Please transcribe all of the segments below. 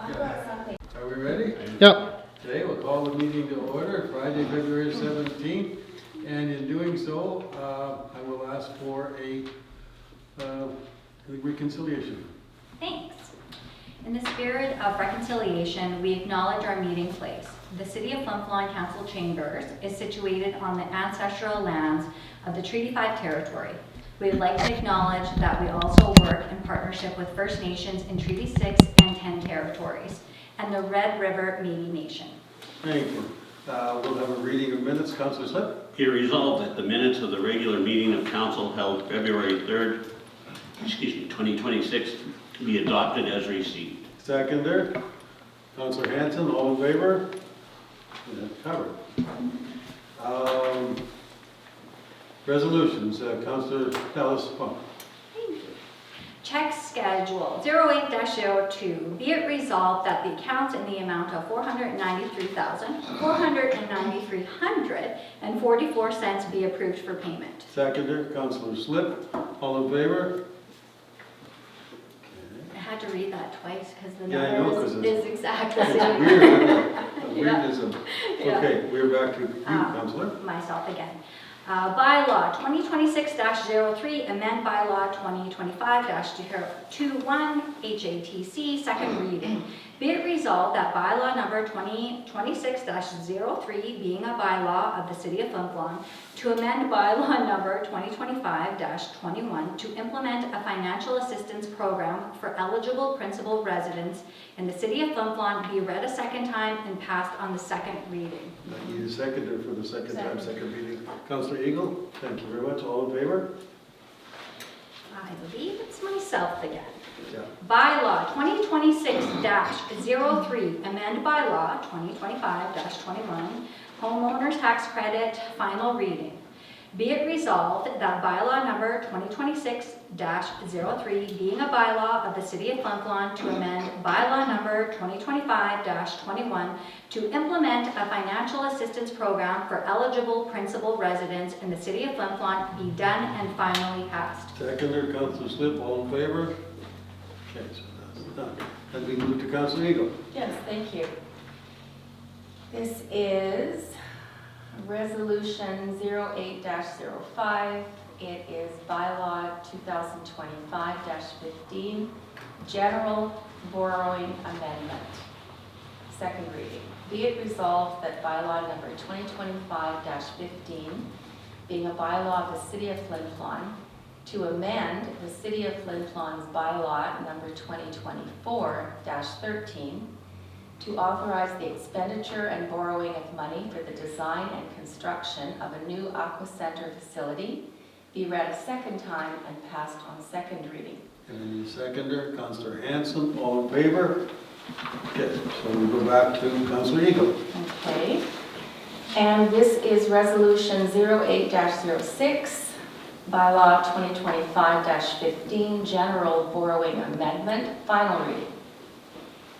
I've got something. Are we ready? Yep. Okay, we'll call the meeting to order, Friday, February 17th. And in doing so, I will ask for a reconciliation. Thanks. In the spirit of reconciliation, we acknowledge our meeting place. The City of Flin Flon Council Chambers is situated on the ancestral lands of the Treaty 5 territory. We would like to acknowledge that we also work in partnership with First Nations in Treaty 6 and 10 territories, and the Red River Métis Nation. Thank you. We'll have a reading of minutes. Councillor Slip. Be resolved that the minutes of the regular meeting of council held February 3rd, 2026 be adopted as received. Seconder. Councillor Hanson, all in favor? Covered. Resolutions, Councillor Dallas Funk. Thank you. Check schedule 08-02. Be it resolved that the account in the amount of $493,493.44 be approved for payment. Seconder. Councillor Slip, all in favor? I had to read that twice because the Yeah, I know, 'cause number is exactly the It's same. weird, isn't it? Yeah. Weirdism. Yeah. Okay, we're back to you, Councillor. Myself again. Bylaw 2026-03, amend bylaw 2025-21, HATC, second reading. Be it resolved that bylaw number 2026-03, being a bylaw of the City of Flin Flon, to amend bylaw number 2025-21 to implement a financial assistance program for eligible principal residents in the City of Flin Flon be read a second time and passed on the second reading. I need a seconder for the second reading. Councillor Eagle, thank you very much. All in favor? I believe it's myself again. Yeah. Bylaw 2026-03, amend bylaw 2025-21, Homeowners Tax Credit, final reading. Be it resolved that bylaw number 2026-03, being a bylaw of the City of Flin Flon, to amend bylaw number 2025-21 to implement a financial assistance program for eligible principal residents in the City of Flin Flon be done and finally passed. Seconder, Councillor Slip, all in favor? Okay, so that's done. Then we move to Councillor Eagle. Yes, thank you. This is Resolution 08-05. It is bylaw 2025-15, General Borrowing Amendment. Second reading. Be it resolved that bylaw number 2025-15, being a bylaw of the City of Flin Flon, to amend the City of Flin Flon's bylaw number 2024-13 to authorize the expenditure and borrowing of money for the design and construction of a new Aqua Centre facility be read a second time and passed on second reading. And I need a seconder, Councillor Hanson, all in favor? Okay, so we go back to Councillor Eagle. Okay. And this is Resolution 08-06. Bylaw 2025-15, General Borrowing Amendment, final reading.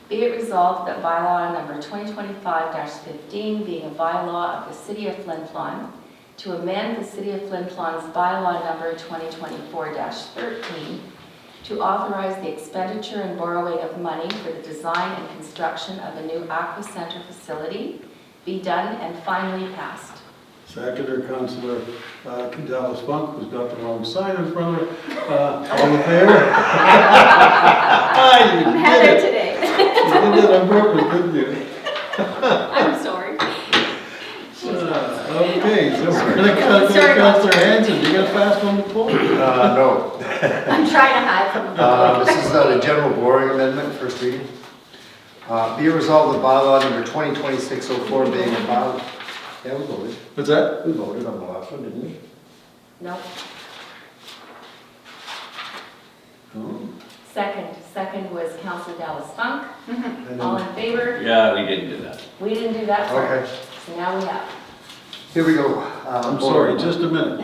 Be it resolved that bylaw number 2025-15, being a bylaw of the City of Flin Flon, to amend the City of Flin Flon's bylaw number 2024-13, to authorize the expenditure and borrowing of money for the design and construction of a new Aqua Centre facility, be done and finally passed. Seconder, Councillor Dallas Funk, who's got the wrong sign in front of her. All in favor? I'm Heather today. You did that on purpose, didn't you? I'm sorry. Okay, so we're going to Councillor Hanson. You got a fast one to pull? No. I'm trying to hide from the This is the general borrowing amendment, first reading. Be it resolved that bylaw number 2026-04 being a bylaw. Yeah, we voted. What's that? We voted on the last one, didn't we? No. Oh. Second was Councillor Dallas Funk. And All then, in favor? Yeah, we didn't do that. We didn't do that okay, first, so now we have. here we go. I'm sorry, just a minute.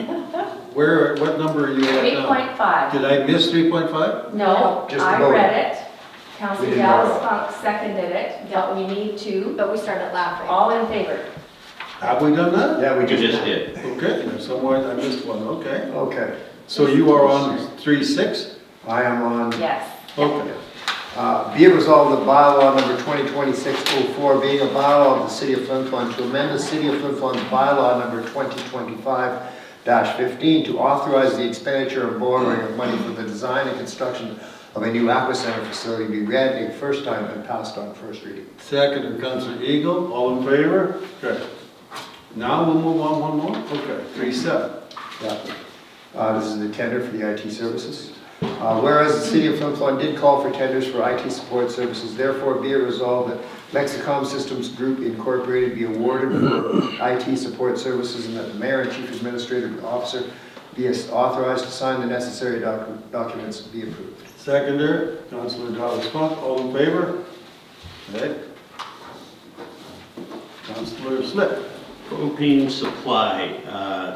What number are you at now? 3.5. Did I miss 3.5? No, Just I vote. read it. We Councillor didn't Dallas vote. Funk seconded it, but we need to. But we started laughing. All in favor? Have we done that? Yeah, we You just just did. Okay, there's somewhere I missed one, okay. Okay, So you are on 3.6? I am on. Yes. Okay. Be it resolved that bylaw number 2026-04 being a bylaw of the City of Flin Flon to amend the City of Flin Flon's bylaw number 2025-15 to authorize the expenditure of borrowing of money for the design and construction of a new Aqua Centre facility be read a first time and passed on first reading. Seconder, Councillor Eagle, all in favor? Okay. Now we'll move on one more? Okay, 3-7. Yeah. This is the tender for the IT services. Whereas the City of Flin Flon did call for tenders for IT support services, therefore be it resolved that Lexicom Systems Group Incorporated be awarded for IT support services and that the Mayor and Chief Administrative Officer be authorized to sign the necessary documents and be approved. Seconder, Councillor Dallas Funk, all in favor? Okay. Councillor Slip. Propane supply,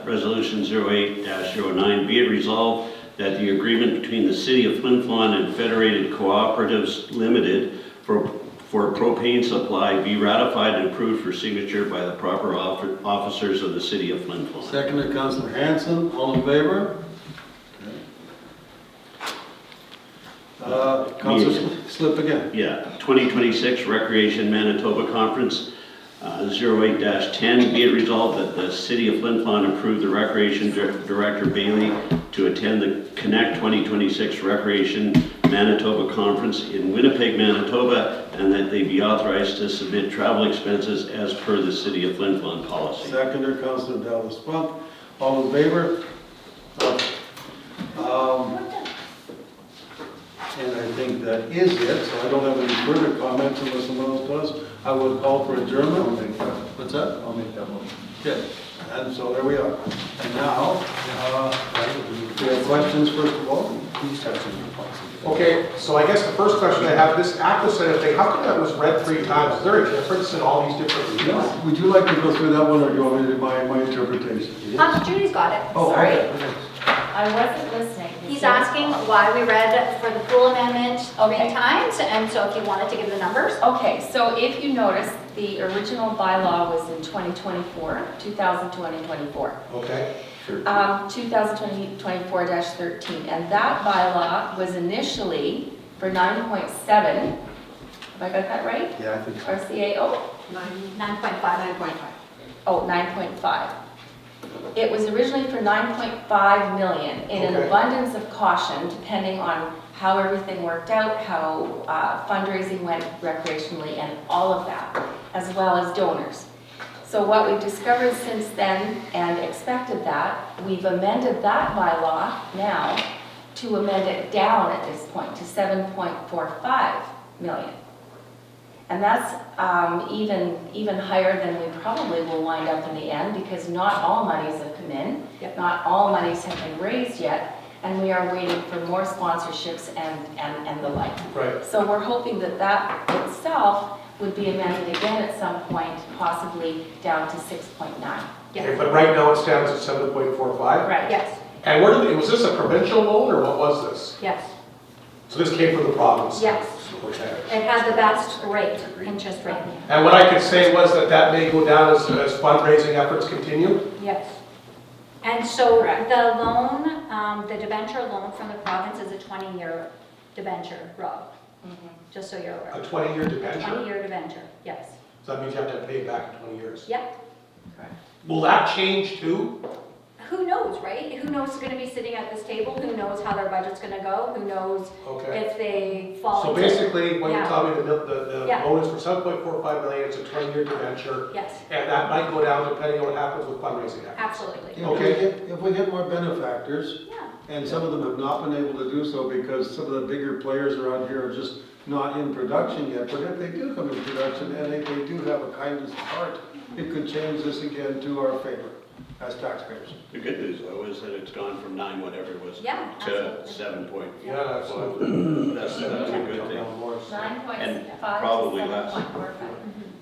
resolution 08-09, be it resolved that the agreement between the City of Flin Flon and Federated Cooperatives Limited for propane supply be ratified and approved for signature by the proper officers of the City of Flin Flon. Seconder, Councillor Hanson, all in favor? Okay. Councillor Slip again. Yeah, 2026 Recreation Manitoba Conference, 08-10, be it resolved that the City of Flin Flon approve the Recreation Director Bailey to attend the Connect 2026 Recreation Manitoba Conference in Winnipeg, Manitoba, and that they be authorized to submit travel expenses as per the City of Flin Flon policy. Seconder, Councillor Dallas Funk, all in favor? And I think that is it, so I don't have any further comments unless someone else does. I would call for adjournment. What's that? I'll make that motion. Okay, and so there we are. And now, we have questions first of all. Please have some responses. Okay, so I guess the first question I have, this Aqua Centre thing, how come that was read 3 times? Is there a difference in all these different readings? Would you like to go through that one, or do you want me to do my interpretation? Judy's got it. Oh, Sorry. okay. I wasn't listening. He's asking why we read for the full amendment 3 Okay. times, and so if you wanted to give the numbers. Okay, so if you notice, the original bylaw was in 2024, 2024. Okay. 2024-13, and that bylaw was initially for 9.7, have I got that right? Yeah, I think so. RCAO? 9.5. Oh, 9.5. It was originally for 9.5 million. In an Okay. abundance of caution, depending on how everything worked out, how fundraising went recreationally, and all of that, as well as donors. So what we've discovered since then, and expected that, we've amended that bylaw now to amend it down at this point to 7.45 million. And that's even higher than we probably will wind up in the end, because not all monies have come in. Yep. Not all monies have been raised yet, and we are waiting for more sponsorships and the like. Right. So we're hoping that that itself would be amended again at some point, possibly down to 6.9. Okay, Yes. but right now it stands at 7.45? Right. Yes. And where did was this a provincial loan or what was this? Yes. So this came from the province? Yes. Okay. It has the best rate, interest rate. And what I could say was that may go down as fundraising efforts continue? Yes. And so Correct. the loan, the debenture loan from the province is a 20-year debenture, Rob, just so you're A aware. 20-year debenture? 20-year debenture, yes. So that means you have to pay it back in 20 years? Yep. Will that change too? Who knows, right? Who knows who's going to be sitting at this table? Who knows how their budget's going to go? Who knows Okay. if they fall So into... basically, when you Yeah. tell me the Yeah. loan is for 7.45 million, it's a 20-year debenture, Yes, and that might go down depending on what happens with fundraising efforts. absolutely. If we get more benefactors, Yeah. and some of them have not been able to do so because some of the bigger players around here are just not in production yet, but if they do come in production and if they do have a kindness of heart, it could change this again to our favor as taxpayers. The good news, though, is that it's gone from 9, whatever it was, Yeah, to absolutely. 7 point. Yeah, absolutely. That's a good thing. 9.5 And to probably less. 7.45.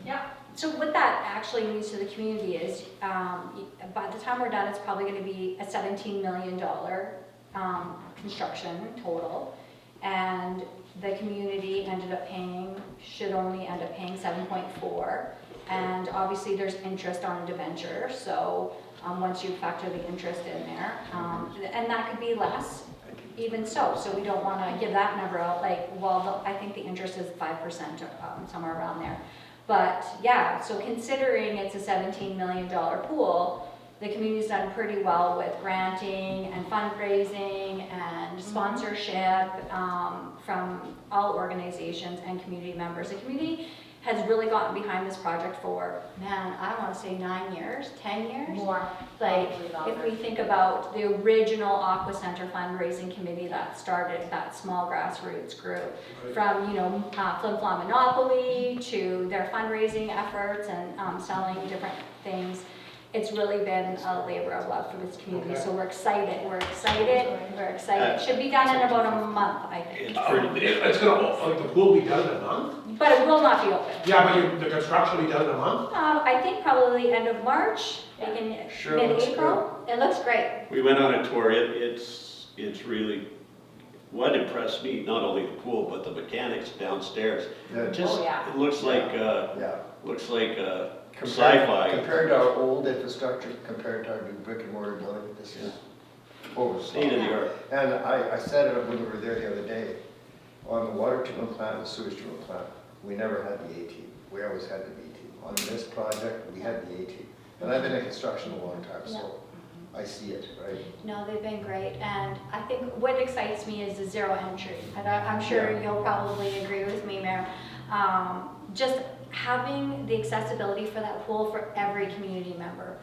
Yeah. So what that actually means to the community is, by the time we're done, it's probably going to be a $17 million construction total. And the community should only end up paying 7.4. And obviously there's interest on a debenture, so once you factor the interest in there, and that could be less, even so we don't want to give that number out, like, well, I think the interest is 5%, somewhere around there. But yeah, so considering it's a $17 million pool, the community's done pretty well with granting and fundraising and sponsorship from all organizations and community members. The community has really gotten behind this project for, man, I don't want to say 9 years, 10 years. More, Like, probably if longer. we think about the original Aqua Centre fundraising committee that started that small grassroots group, from, Flin Flon Monopoly to their fundraising efforts and selling different things, it's really been a labor of love for this community. Okay. So we're excited. It should be done in about a month, I think. It's gonna, like, the pool will be done in a month? But it will not be open. Yeah, but the construction will be done in a month? I think probably end of March, Sure looks mid-April. It looks great. We went on a tour, it's really, what impressed me, not only the pool, but the mechanics downstairs. Yeah. Just, Oh, yeah. it looks like, Yeah. sci-fi. Compared to our old infrastructure, compared to our new brick and mortar building, this is State of the art. And I said it when we were there the other day, on the water treatment plant and the sewage treatment plant, we never had the A team. We always had the B team. On this project, we had the A team. And I've been in construction a long time, so I see it, right? No, they've been great, and I think what excites me is the zero entry, and I'm sure Yeah. you'll probably agree with me, Mayor. Just having the accessibility for that pool for every community member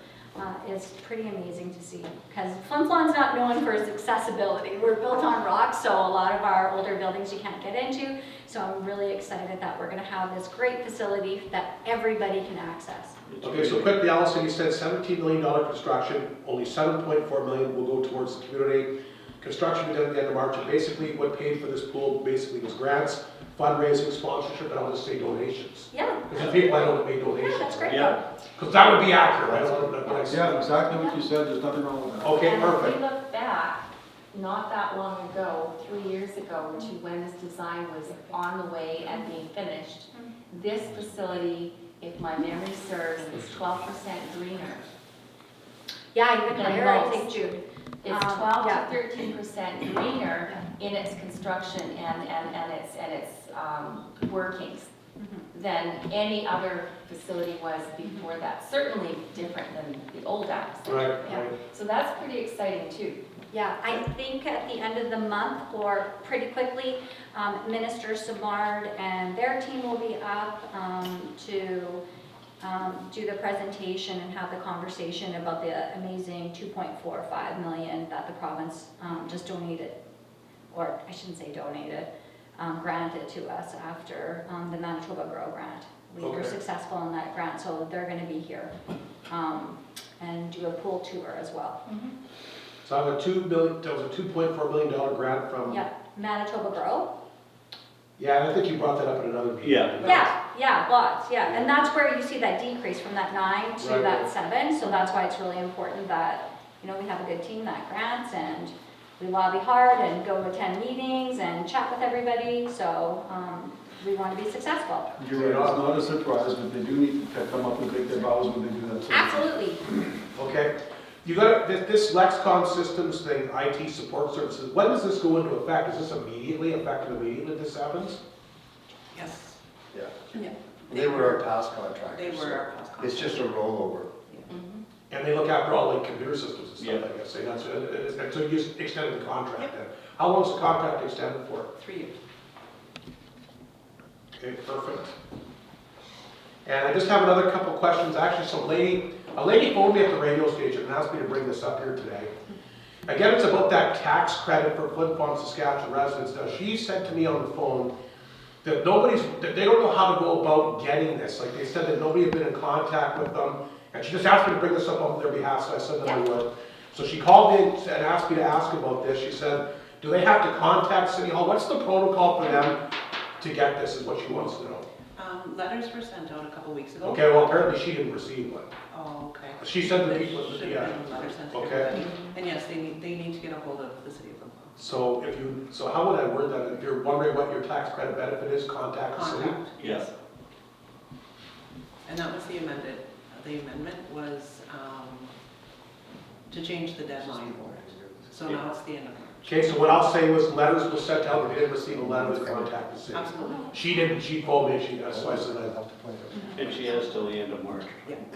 is pretty amazing to see, because Flin Flon's not known for its accessibility. We're built on rocks, so a lot of our older buildings you can't get into, so I'm really excited that we're going to have this great facility that everybody can access. Okay, so quickly, Allison, you said $17 million construction, only $7.4 million will go towards the community. Construction done at the end of March, and basically what paid for this pool basically was grants, fundraising, sponsorship, and I'll just say donations. Yeah. Because the people I know that made donations. Yeah, that's great. Yeah. Because that would be accurate, I don't know what I said. Yeah, exactly what you said, there's nothing wrong with that. Okay, And if perfect. we look back, not that long ago, 3 years ago, to when this design was on the way and being finished, this facility, if my memory serves, is 12% greener. Yeah, even Than higher, I most. think, Jude. It's 12 yeah. to 13% greener in its construction and its workings than any other facility was before that. Certainly different than the old apps. Right, Yeah. right. So that's pretty exciting too. Yeah, I think at the end of the month, or pretty quickly, Minister Simard and their team will be up to do the presentation and have the conversation about the amazing $2.45 million that the province just donated, or I shouldn't say donated, granted to us after the Manitoba Grow grant. We were Okay. successful in that grant, so they're going to be here and do a pool tour as well. So I have there was a $2.4 million grant from, Yeah, Manitoba Grow. yeah, and I think you brought that up in another meeting. Yeah. Yeah, lots, yeah, and that's where you see that decrease from that 9 to Right. that 7, so that's why it's really important that, we have a good team that grants, and we lobby hard and go attend meetings and chat with everybody, so we want to be successful. You're right, it's not a surprise, but they do need to come up and take their bows when they do that. So- Absolutely. Okay. You got this Lexcom Systems thing, IT support services, when does this go into effect? Is this effective immediately this happens? Yes, Yeah. Yeah. They were our past contractors. they were our past It's just a rollover. And they look after all like computer systems and stuff, Yeah. I guess, so and so you just extended the contract then. How long is the contract extended for? 3 years. Okay, perfect. And I just have another couple of questions, actually, a lady phoned me at the radio station and asked me to bring this up here today. Again, it's about that tax credit for Flin Flon, Saskatchewan residents. Now, she said to me on the phone that they don't know how to go about getting this. Like, they said that nobody had been in contact with them, and she just asked me to bring this up on their behalf, so I said that I would. So she called me and asked me to ask about this. She said, do they have to contact City Hall? What's the protocol for them to get this, is what she wants to know. Letters were sent out a couple weeks ago. Okay, well, apparently she didn't receive one. Oh, okay. She said the There people, should yeah. have been letters sent to Okay. everybody. And yes, they need to get a hold of the City of Flin Flon. So how would I word that? If you're wondering what your tax credit benefit is, contact the city? Contact, Yeah. yes. And that was the amendment was to change the deadline. So now it's the end of March. Okay, so what I'll say was letters were sent out, if you didn't receive a letter, then contact the city. Absolutely. She didn't, she told me, that's why I said I'd have to plan And she has till the end of March.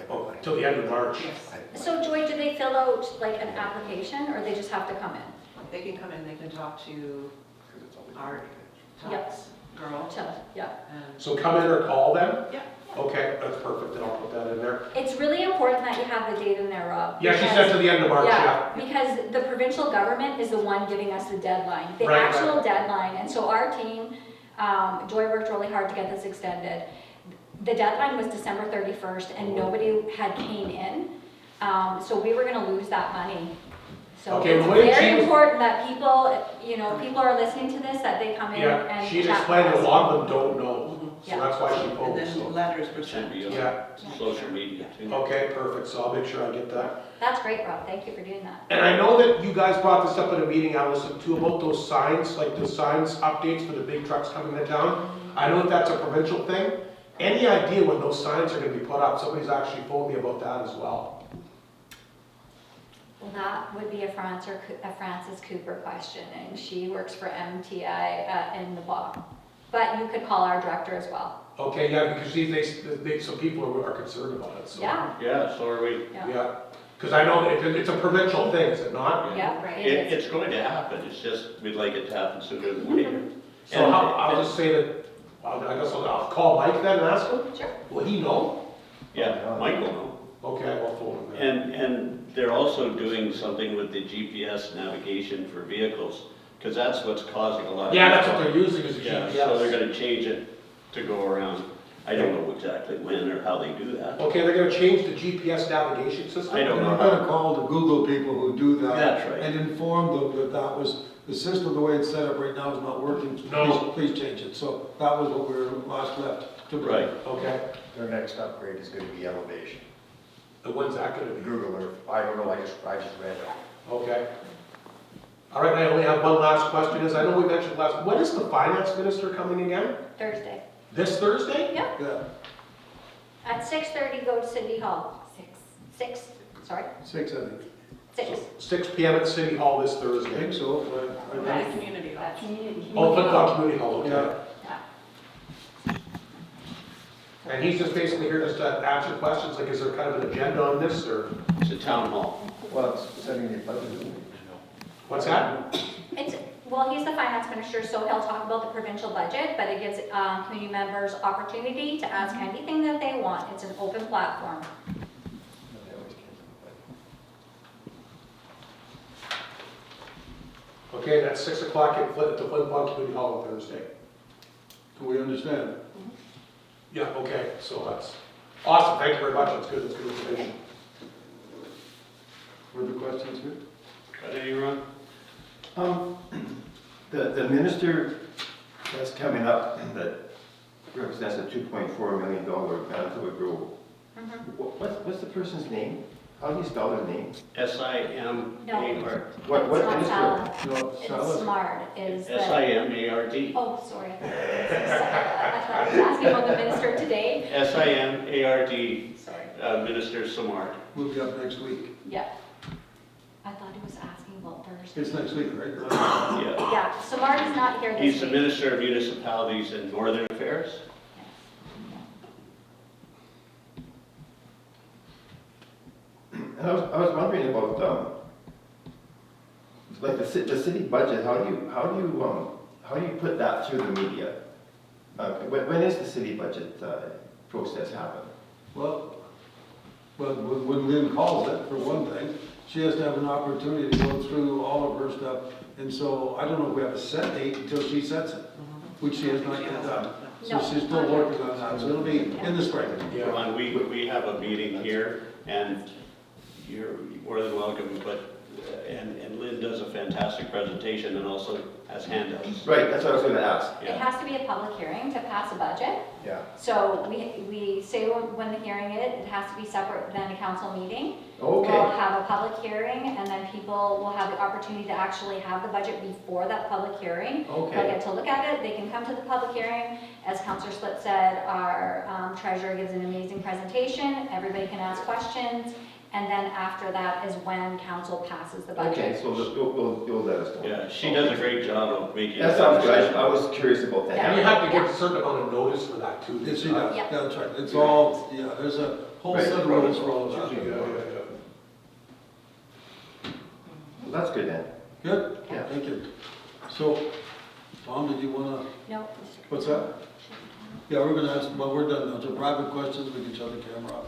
Oh, till the end of March. Yes. So Joy, do they fill out like an application or they just have to come in? They can come in, they can talk to our Yep. tax girl. Yeah. And So come in or call them? Yeah. Okay, that's perfect, then I'll put that in there. It's really important that you have the date in there, Rob. Yeah, she because- said to the end of March, yeah. Yeah, because the provincial government is the one giving us the deadline, the Right, actual deadline. And so our team, Joy worked really hard to get this extended. The deadline was December 31st and nobody had came in. So we were gonna lose that money. So Okay, it's well, what did very she- important that people, you know, people are listening to this, that they come in Yeah, and she chat explained with a us. lot of them don't know, so Yeah. that's why she and told me, then so. letters were Should sent. be on Yeah, social media too. okay, perfect, so I'll make sure I get that. That's great, Rob, thank you for doing that. And I know that you guys brought this up at a meeting, Allison, too, about those signs, like the signs updates for the big trucks coming to town. I know that that's a provincial thing. Any idea when those signs are gonna be put up? Somebody's actually phoned me about that as well. Well, that would be a Frances Cooper question, and she works for MTI in the bar. But you could call our director as well. Okay, yeah, because some people are concerned about it, so. Yeah, Yeah, so are we. Yeah, because I know that it's a provincial thing, is it not? yeah, Right. it is. It's going to happen, it's just, we'd like it to happen sooner than later. So I'll just say that, I guess I'll call Mike then and ask him? Sure. Will he know? Yeah, Mike will know. Okay, I'll phone him then. And they're also doing something with the GPS navigation for vehicles, because that's what's causing a lot of. Yeah, that's what they're using as a Yeah, so they're GPS. gonna change it to go around. I don't know exactly when or how they do that. Okay, they're gonna change the GPS navigation system? I don't And know. we're gonna call the Google people who do that. That's right. And inform them that that was, the system, the way it's set up right now is not working. No. Please change it. So that was what we were last left to do. Right. Okay, Their next upgrade is going to be elevation. and when's that gonna be? Google Earth, I don't know, I just read it. Okay. All right, I only have one last question, is I know we mentioned last, when is the finance minister coming again? Thursday. This Thursday? Yeah, Yeah, at 6:30, go to City Hall. 6, sorry, 6, I think. 6. 6 PM at City Hall this I Thursday. think so. In the community hall. Oh, Flin Flon Community Hall, okay. Yeah. And he's just basically here just to answer questions, like is there kind of an agenda on this, or It's a town hall. Well, it's setting the budget, isn't it? what's that? Well, he's the finance minister, so he'll talk about the provincial budget, but it gives community members opportunity to ask anything that they want. It's an open platform. They always can. Okay, that's 6 o'clock at the Flin Flon Community Hall on Thursday. Do we understand? Yeah, okay, so that's awesome, thank you very much, that's good information. Further questions here? Got any, Ron? The minister that's coming up that represents a $2.4 million Manitoba Grove. What's the person's name? How do you spell their name? SIMAR. What It's not minister? Sal. No, It's Salas. smart, is the, SIMARD. oh, sorry. I thought I was asking about the minister today. SIMARD, Sorry. Minister Samard. We'll be up next week. Yeah. I thought he was asking about Thursday. It's next week, right? Yeah. Yeah, Samard is not here this week. He's the Minister of Municipalities and Northern Affairs. And I was wondering about, like the city budget, how do you put that through the media? When is the city budget process happen? Well, when Lynn calls it, for one thing, she has to have an opportunity to go through all of her stuff. And so I don't know if we have a set date until she sets it, which she has not yet done. So No. she's still working on that, so it'll be in the spring. Ron, we have a meeting here, and you're more than welcome, but, and Lynn does a fantastic presentation and also has handouts. Right, that's what I was gonna ask. It has to be a public hearing to pass a budget. Yeah. So we say when the hearing is, it has to be separate than a council meeting. Okay. We'll have a public hearing, and then people will have the opportunity to actually have the budget before that public hearing. They'll Okay. get to look at it, they can come to the public hearing. As Councillor Slip said, our treasurer gives an amazing presentation, everybody can ask questions, And then after that is when council passes the budget. Okay, so you'll let us know. Yeah, she does a great job of making. That sounds good, I was curious about that. And you have to give a certain amount of notice for that too. Yes, she does, Yeah. yeah, that's right, it's all, yeah, there's a whole Right. set of rules for all of Yeah, that. yeah, yeah. Well, that's good then. Good, Yeah. thank you. So, Tom, did you wanna, No. what's that? Yeah, we're gonna ask, well, we're done now, so private questions, we can shut the camera off.